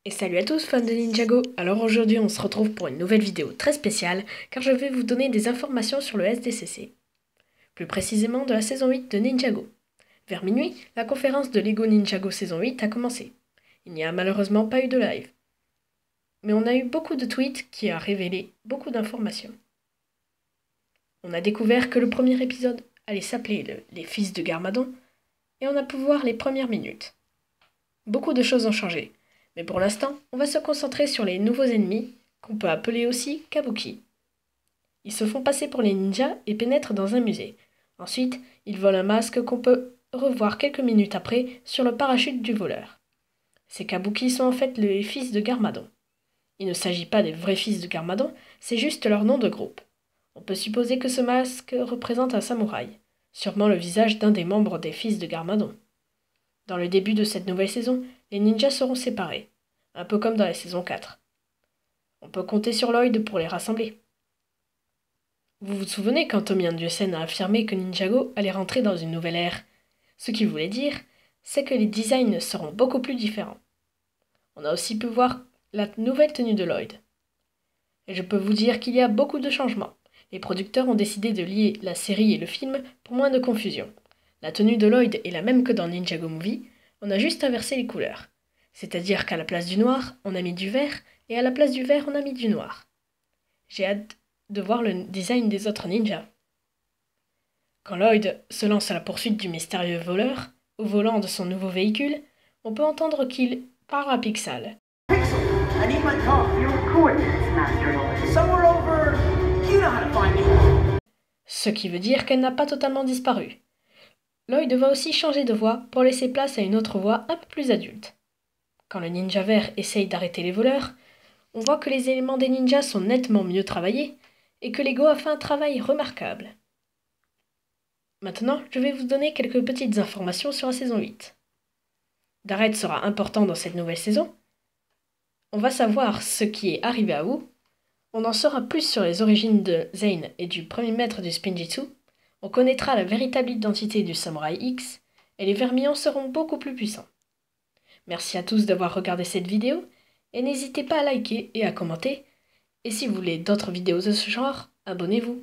Et salut à tous fans de Ninjago. Alors aujourd'hui on se retrouve pour une nouvelle vidéo très spéciale car je vais vous donner des informations sur le SDCC. Plus précisément de la saison 8 de Ninjago. Vers minuit, la conférence de Lego Ninjago saison 8 a commencé. Il n'y a malheureusement pas eu de live. Mais on a eu beaucoup de tweets qui a révélé beaucoup d'informations. On a découvert que le premier épisode allait s'appeler Les Fils de Garmadon et on a pu voir les premières minutes. Beaucoup de choses ont changé. Mais pour l'instant, on va se concentrer sur les nouveaux ennemis, qu'on peut appeler aussi Kabuki. Ils se font passer pour les ninjas et pénètrent dans un musée. Ensuite, ils volent un masque qu'on peut revoir quelques minutes après sur le parachute du voleur. Ces Kabuki sont en fait les fils de Garmadon. Il ne s'agit pas des vrais fils de Garmadon, c'est juste leur nom de groupe. On peut supposer que ce masque représente un samouraï, sûrement le visage d'un des membres des fils de Garmadon. Dans le début de cette nouvelle saison, les ninjas seront séparés, un peu comme dans la saison 4. On peut compter sur Lloyd pour les rassembler. Vous vous souvenez quand Tommy Andersen a affirmé que Ninjago allait rentrer dans une nouvelle ère? Ce qu'il voulait dire, c'est que les designs seront beaucoup plus différents. On a aussi pu voir la nouvelle tenue de Lloyd. Et je peux vous dire qu'il y a beaucoup de changements. Les producteurs ont décidé de lier la série et le film pour moins de confusion. La tenue de Lloyd est la même que dans Ninjago Movie, on a juste inversé les couleurs. C'est-à-dire qu'à la place du noir, on a mis du vert, et à la place du vert, on a mis du noir. J'ai hâte de voir le design des autres ninjas. Quand Lloyd se lance à la poursuite du mystérieux voleur, au volant de son nouveau véhicule, on peut entendre qu'il parle à Pixal. Pixel, I need my car. Your coordinates, Master Lloyd. Somewhere over. You know how to find me. Ce qui veut dire qu'elle n'a pas totalement disparu. Lloyd va aussi changer de voix pour laisser place à une autre voix un peu plus adulte. Quand le ninja vert essaye d'arrêter les voleurs, on voit que les éléments des ninjas sont nettement mieux travaillés et que Lego a fait un travail remarquable. Maintenant, je vais vous donner quelques petites informations sur la saison 8. Dareth sera important dans cette nouvelle saison. On va savoir ce qui est arrivé à Wu. On en saura plus sur les origines de Zane et du premier maître du Spinjitzu. On connaîtra la véritable identité du Samouraï X et les vermillons seront beaucoup plus puissants. Merci à tous d'avoir regardé cette vidéo et n'hésitez pas à liker et à commenter. Et si vous voulez d'autres vidéos de ce genre, abonnez-vous.